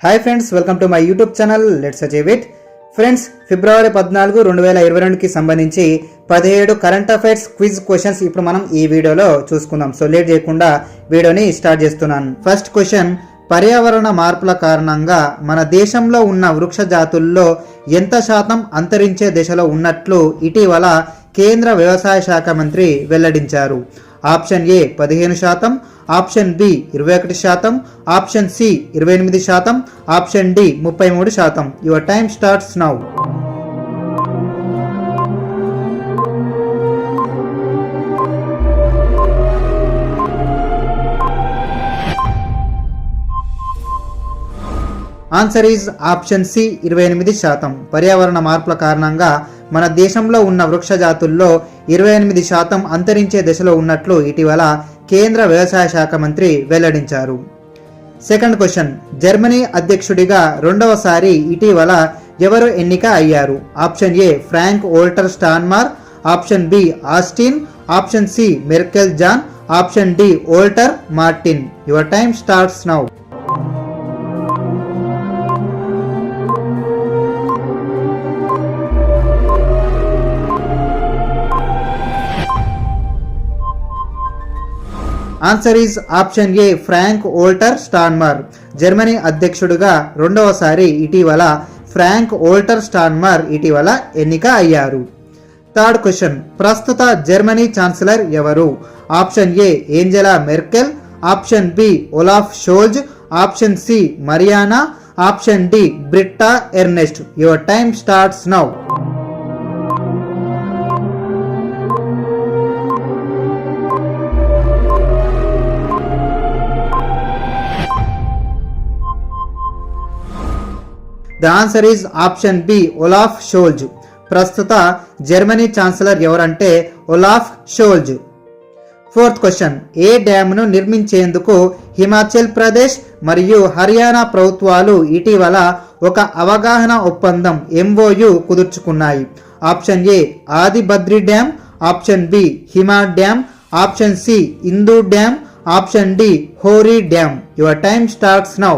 Hi friends, welcome to my YouTube channel let's achieve it. Friends, ఫిబ్రవరి 14, 2022కి సంబంధించి 17 current affairs quiz questions ఇప్పుడు మనం ఈ వీడియోలో చూసుకుందాం. సో లేట్ చేయకుండా వీడియోని స్టార్ట్ చేస్తున్నాను. ఫస్ట్ క్వశ్చన్, పర్యావరణ మార్పుల కారణంగా మన దేశంలో ఉన్న వృక్ష జాతుల్లో ఎంత శాతం అంతరించే దశలో ఉన్నట్లు ఇటీవల కేంద్ర వ్యవసాయ శాఖ మంత్రి వెల్లడించారు. Option A 15%, option B 21%, option C 28%, option D 33%. Your time starts now. Answer is option C 28%. పర్యావరణ మార్పుల కారణంగా మన దేశంలో ఉన్న వృక్ష జాతుల్లో 28% అంతరించే దశలో ఉన్నట్లు ఇటీవల కేంద్ర వ్యవసాయ శాఖ మంత్రి వెల్లడించారు. సెకండ్ క్వశ్చన్, జర్మనీ అధ్యక్షుడిగా రెండవసారి ఇటీవల ఎవరు ఎన్నిక అయ్యారు? Option A Frank Walter Steinmeier, option B Austin, option C Merkel John, option D Walter Martin. Your time starts now. Answer is option A Frank Walter Steinmeier. Germany అధ్యక్షుడిగా రెండవసారి ఇటీవల Frank Walter Steinmeier ఇటీవల ఎన్నిక అయ్యారు. Third question, ప్రస్తుత Germany chancellor ఎవరు? Option A Angela Merkel, option B Olaf Scholz, option C Mariana, option D Britta Ernest. Your time starts now. The answer is option B Olaf Scholz. ప్రస్తుత Germany chancellor ఎవరంటే Olaf Scholz. Fourth question, ఏ డ్యామ్ను నిర్మించేందుకు హిమాచల్ ప్రదేశ్ మరియు హర్యానా ప్రభుత్వాలు ఇటీవల ఒక అవగాహన ఒప్పందం MOU కుదుర్చుకున్నాయి? Option A Adi Badri dam, option B Hima dam, option C Indu dam, option D Hori dam. Your time starts now.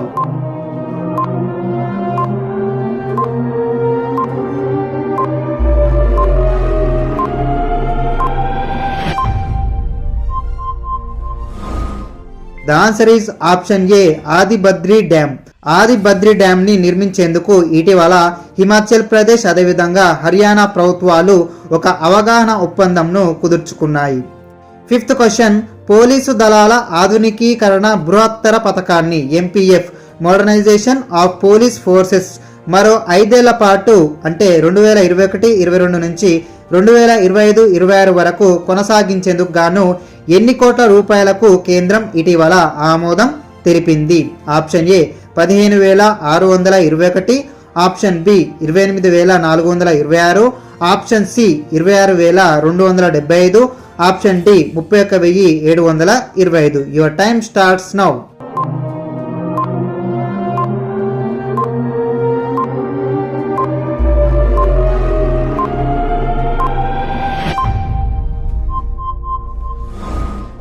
The answer is option A Adi Badri dam. ఆది బద్రి డ్యామ్ ని నిర్మించేందుకు ఇటీవల హిమాచల్ ప్రదేశ్ అదేవిధంగా హర్యానా ప్రభుత్వాలు ఒక అవగాహన ఒప్పందంను కుదుర్చుకున్నాయి. ఫిఫ్త్ క్వశ్చన్, పోలీసు దళాల ఆధునికీకరణ బృహత్తర పథకాన్ని MPF modernisation of police forces మరో 5 ఏళ్ల పాటు అంటే 2021-22 నుంచి 2025-26 వరకు కొనసాగించేందుకు గాను ఎన్ని కోట్ల రూపాయలకు కేంద్రం ఇటీవల ఆమోదం తెలిపింది? Option A 15,621, option B 28,426, option C 26,275, option D 31,725. Your time starts now.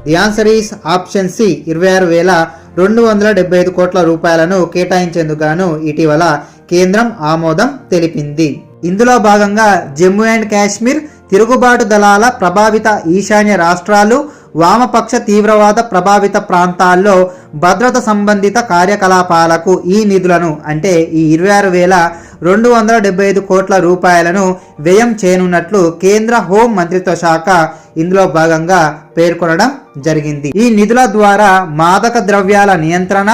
The answer is option C 26,275 కోట్ల రూపాయలను కేటాయించేందుకు గాను ఇటీవల కేంద్రం ఆమోదం తెలిపింది. ఇందులో భాగంగా జమ్మూ అండ్ కాశ్మీర్, తిరుగుబాటు దళాల ప్రభావిత ఈశాన్య రాష్ట్రాలు, వామపక్ష తీవ్రవాద ప్రభావిత ప్రాంతాల్లో భద్రత సంబంధిత కార్యకలాపాలకు ఈ నిధులను అంటే ఈ 26,275 కోట్ల రూపాయలను వ్యయం చేయనున్నట్లు కేంద్ర హోం మంత్రిత్వ శాఖ ఇందులో భాగంగా పేర్కొనడం జరిగింది. ఈ నిధుల ద్వారా మాదక ద్రవ్యాల నియంత్రణ,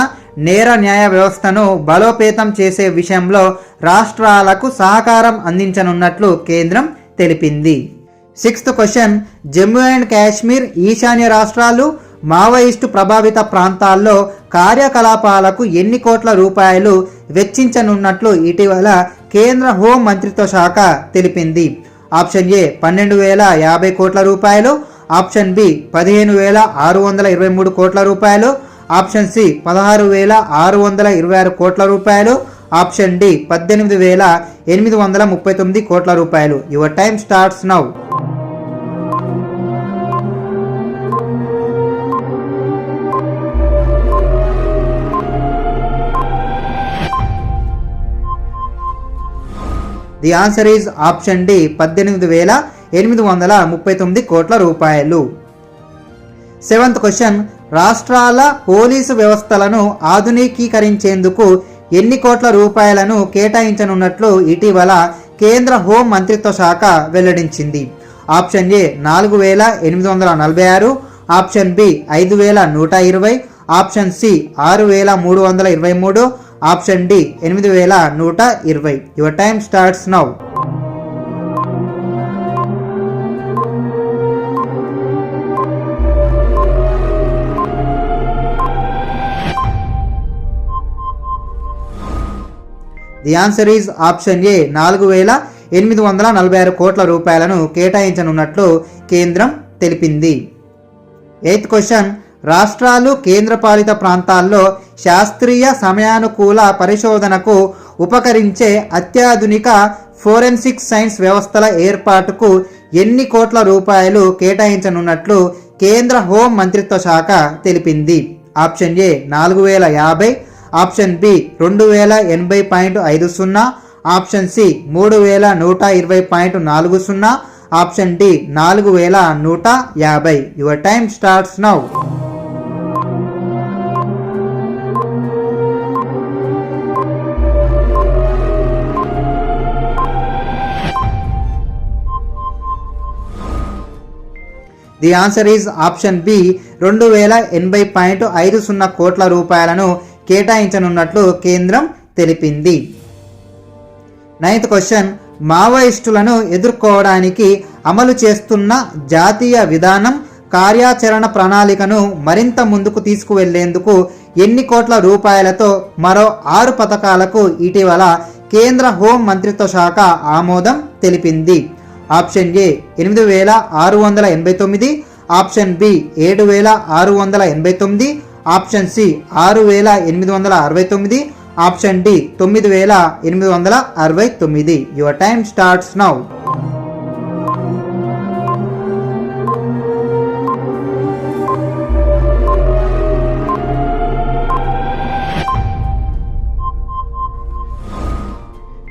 నేర న్యాయ వ్యవస్థను బలోపేతం చేసే విషయంలో రాష్ట్రాలకు సహకారం అందించనున్నట్లు కేంద్రం తెలిపింది. Sixth question, Jammu and Kashmir, ఈశాన్య రాష్ట్రాలు, మావోయిస్టు ప్రభావిత ప్రాంతాల్లో కార్యకలాపాలకు ఎన్ని కోట్ల రూపాయలు వెచ్చించనున్నట్లు ఇటీవల కేంద్ర హోం మంత్రిత్వ శాఖ తెలిపింది? ఆప్షన్ ఏ 12,050 కోట్ల రూపాయలు, ఆప్షన్ బి 15,623 కోట్ల రూపాయలు, ఆప్షన్ సి 16,626 కోట్ల రూపాయలు, ఆప్షన్ డి 18,839 కోట్ల రూపాయలు. Your time starts now. The answer is option D 18,839 కోట్ల రూపాయలు. 7th క్వశ్చన్, రాష్ట్రాల పోలీసు వ్యవస్థలను ఆధునికీకరించేందుకు ఎన్ని కోట్ల రూపాయలను కేటాయించనున్నట్లు ఇటీవల కేంద్ర హోం మంత్రిత్వ శాఖ వెల్లడించింది? Option A 4,846, option B 5,120, option C 6,323, option D 8,120. Your time starts now. The answer is option A 4,846 కోట్ల రూపాయలను కేటాయించనున్నట్లు కేంద్రం తెలిపింది. 8th క్వశ్చన్, రాష్ట్రాలు కేంద్రపాలిత ప్రాంతాల్లో శాస్త్రీయ సమయానుకూల పరిశోధనకు ఉపకరించే అత్యాధునిక ఫోరెన్సిక్ సైన్స్ వ్యవస్థల ఏర్పాటుకు ఎన్ని కోట్ల రూపాయలు కేటాయించనున్నట్లు కేంద్ర హోం మంత్రిత్వ శాఖ తెలిపింది? Option A 4,050, option B 2,080.50, option C 3,120.40, option D 4,150. Your time starts now. The answer is option B 2,080.50 కోట్ల రూపాయలను కేటాయించనున్నట్లు కేంద్రం తెలిపింది. 9th క్వశ్చన్, మావోయిస్టులను ఎదుర్కోవడానికి అమలు చేస్తున్న జాతీయ విధానం కార్యాచరణ ప్రణాళికను మరింత ముందుకు తీసుకువెళ్లేందుకు ఎన్ని కోట్ల రూపాయలతో మరో 6 పథకాలకు ఇటీవల కేంద్ర హోం మంత్రిత్వ శాఖ ఆమోదం తెలిపింది? Option A 8,689, option B 7,689, option C 6,869, option D 9,869. Your time starts now.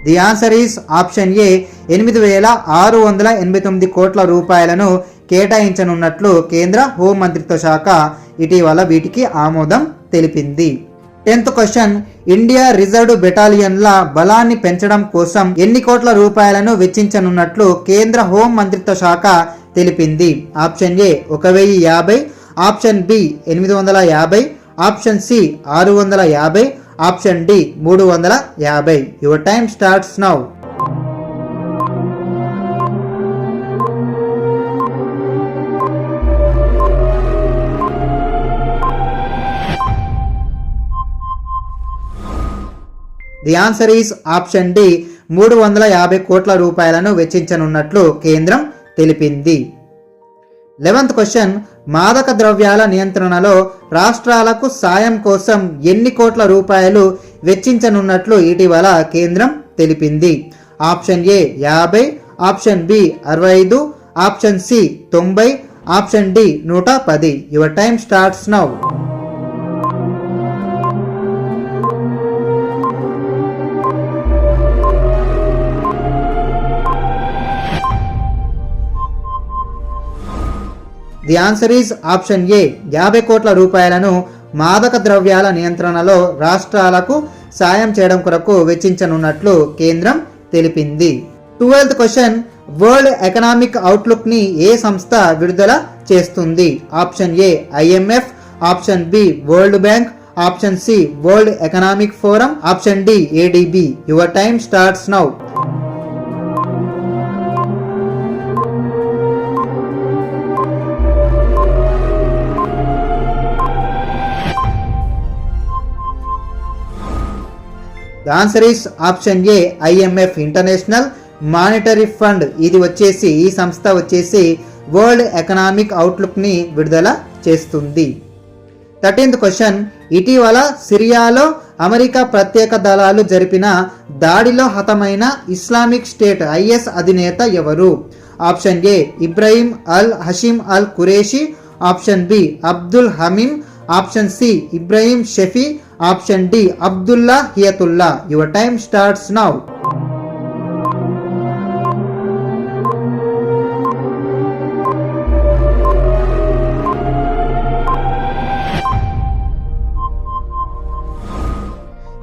The answer is option A 8,689 కోట్ల రూపాయలను కేటాయించనున్నట్లు కేంద్ర హోం మంత్రిత్వ శాఖ ఇటీవల వీటికి ఆమోదం తెలిపింది. 10th క్వశ్చన్, ఇండియా రిజర్వ్డ్ బెటాలియన్ల బలాన్ని పెంచడం కోసం ఎన్ని కోట్ల రూపాయలను వెచ్చించనున్నట్లు కేంద్ర హోం మంత్రిత్వ శాఖ తెలిపింది? Option A 1,050, option B 850, option C 650, option D 350. Your time starts now. The answer is option D 350 కోట్ల రూపాయలను వెచ్చించనున్నట్లు కేంద్రం తెలిపింది. 11th క్వశ్చన్, మాదక ద్రవ్యాల నియంత్రణలో రాష్ట్రాలకు సాయం కోసం ఎన్ని కోట్ల రూపాయలు వెచ్చించనున్నట్లు ఇటీవల కేంద్రం తెలిపింది? Option A 50, option B 65, option C 90, option D 110. Your time starts now. The answer is option A 50 కోట్ల రూపాయలను మాదక ద్రవ్యాల నియంత్రణలో రాష్ట్రాలకు సాయం చేయడం కొరకు వెచ్చించనున్నట్లు కేంద్రం తెలిపింది. 12th question, world economic outlook ని ఏ సంస్థ విడుదల చేస్తుంది? Option A IMF, option B world bank, option C world economic forum, option D ADB. Your time starts now. The answer is option A IMF, international monetary fund. ఇది వచ్చేసి ఈ సంస్థ వచ్చేసి world economic outlook ని విడుదల చేస్తుంది. 13th question, ఇటీవల సిరియాలో America ప్రత్యేక దళాలు జరిపిన దాడిలో హతమైన ఇస్లామిక్ స్టేట్ IS అధినేత ఎవరు? Option A Ibrahim al Hashim al Qurashi, option B Abdul Hamim, option C Ibrahim Shafi, option D Abdullah Hiyatullah. Your time starts now.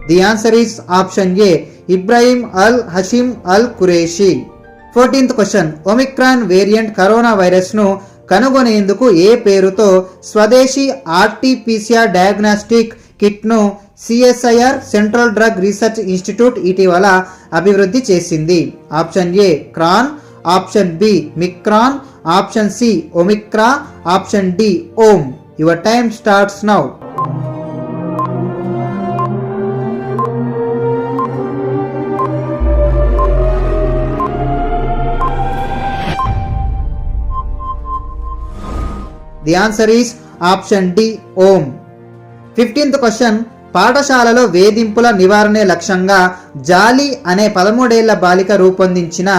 The answer is option A Ibrahim al Hashim al Qurashi. 14th question, Omicron variant corona virus ను కనుగొనేందుకు ఏ పేరుతో స్వదేశీ RTPCR diagnostic కిట్ను CSIR central drug research institute ఇటీవల అభివృద్ధి చేసింది? Option A cron, option B micron, option C Omicra, option D ohm. Your time starts now. The answer is option D ఓమ్. 15th క్వశ్చన్, పాఠశాలలో వేధింపుల నివారణే లక్ష్యంగా జాలి అనే 13 ఏళ్ల బాలిక రూపొందించిన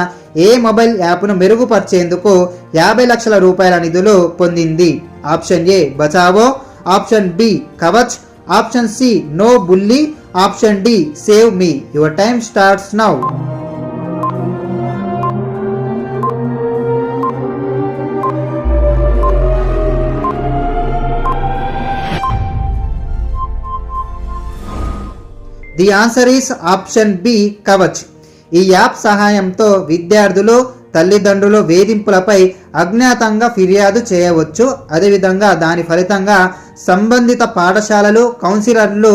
ఏ మొబైల్ యాప్ను మెరుగుపరిచేందుకు 50 లక్షల రూపాయల నిధులు పొందింది? Option A Bachao, option B Kavach, option C no bully, option D save me. Your time starts now. The answer is option B Kavach. ఈ యాప్ సహాయంతో విద్యార్థులు, తల్లిదండ్రులు వేధింపులపై అజ్ఞాతంగా ఫిర్యాదు చేయవచ్చు. అదేవిధంగా దాని ఫలితంగా సంబంధిత పాఠశాలలు, కౌన్సిలర్లు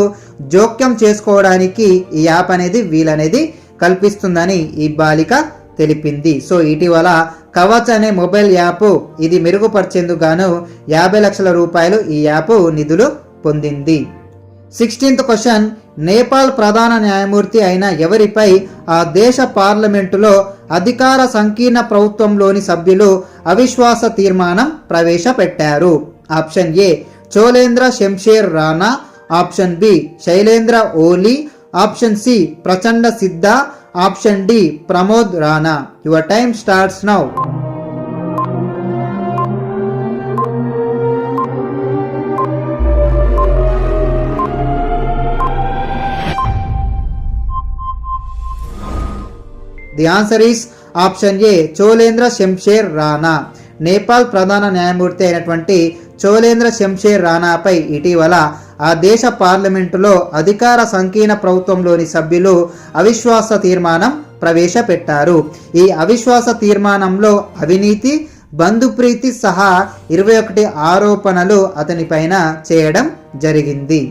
జోక్యం చేసుకోవడానికి ఈ యాప్ అనేది వీలనేది కల్పిస్తుందని ఈ బాలిక తెలిపింది. సో ఇటీవల కవచ్ అనే మొబైల్ యాప్ ఇది మెరుగుపరిచేందుకు గాను 50 లక్షల రూపాయలు ఈ యాప్ నిధులు పొందింది. 16th క్వశ్చన్, నేపాల్ ప్రధాన న్యాయమూర్తి అయిన ఎవరిపై ఆ దేశ పార్లమెంటులో అధికార సంకీర్ణ ప్రభుత్వంలోని సభ్యులు అవిశ్వాస తీర్మానం ప్రవేశపెట్టారు? Option A Cholendra Shamsher Rana, option B Shailendra Oli, option C Prachanda Siddha, option D Pramod Rana. Your time starts now. The answer is option A Cholendra Shamsher Rana. Nepal ప్రధాన న్యాయమూర్తి అయినటువంటి చోలేంద్ర శంషేర్ రాణాపై ఇటీవల ఆ దేశ పార్లమెంటులో అధికార సంకీర్ణ ప్రభుత్వంలోని సభ్యులు అవిశ్వాస తీర్మానం ప్రవేశపెట్టారు. ఈ అవిశ్వాస తీర్మానంలో అవినీతి, బంధుప్రీతి సహా 21 ఆరోపణలు అతనిపైన చేయడం జరిగింది.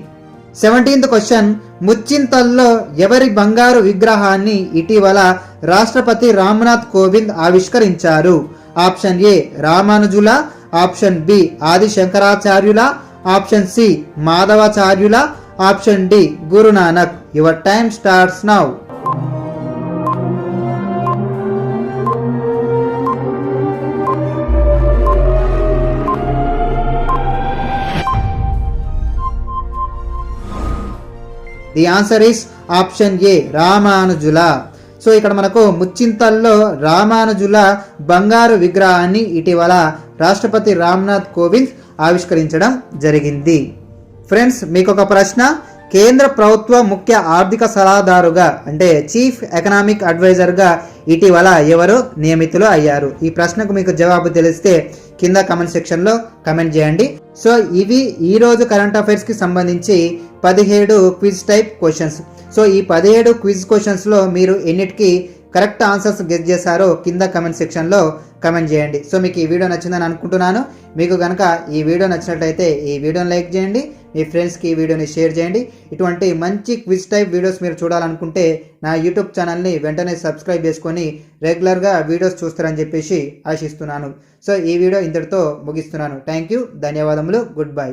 17th క్వశ్చన్, ముచ్చింతల్లో ఎవరి బంగారు విగ్రహాన్ని ఇటీవల రాష్ట్రపతి రామ్నాథ్ కోవింద్ ఆవిష్కరించారు? ఆప్షన్ ఏ రామానుజుల, ఆప్షన్ బి ఆది శంకరాచార్యుల, ఆప్షన్ సి మాధవాచార్యుల, option D Guru Nanak. Your time starts now. The answer is option A రామానుజుల. సో ఇక్కడ మనకు ముచ్చింతల్లో రామానుజుల బంగారు విగ్రహాన్ని ఇటీవల రాష్ట్రపతి రామ్నాథ్ కోవింద్ ఆవిష్కరించడం జరిగింది. ఫ్రెండ్స్, మీకు ఒక ప్రశ్న. కేంద్ర ప్రభుత్వ ముఖ్య ఆర్థిక సలహాదారుగా అంటే చీఫ్ ఎకనామిక్ అడ్వైజర్గా ఇటీవల ఎవరు నియమితులు అయ్యారు? ఈ ప్రశ్నకు మీకు జవాబు తెలిస్తే కింద కమెంట్ సెక్షన్లో కమెంట్ చేయండి. సో ఇవి ఈరోజు కరెంట్ అఫైర్స్కి సంబంధించి 17 క్విజ్ టైప్ క్వశ్చన్స్. సో ఈ 17 క్విజ్ క్వశ్చన్స్లో మీరు ఎన్నిటికీ కరెక్ట్ ఆన్సర్స్ గెస్ చేశారో కింద కమెంట్ సెక్షన్లో కమెంట్ చేయండి. సో మీకు ఈ వీడియో నచ్చిందని అనుకుంటున్నాను. మీకు కనుక ఈ వీడియో నచ్చినట్లయితే ఈ వీడియోని లైక్ చేయండి, మీ ఫ్రెండ్స్కి ఈ వీడియోని షేర్ చేయండి. ఇటువంటి మంచి క్విజ్ టైప్ వీడియోస్ మీరు చూడాలనుకుంటే నా యూట్యూబ్ ఛానల్ని వెంటనే సబ్స్క్రైబ్ చేసుకొని రెగ్యులర్గా వీడియోస్ చూస్తారని చెప్పేసి ఆశిస్తున్నాను. సో ఈ వీడియో ఇంతటితో ముగిస్తున్నాను. థ్యాంక్ యూ, ధన్యవాదములు, గుడ్ బై.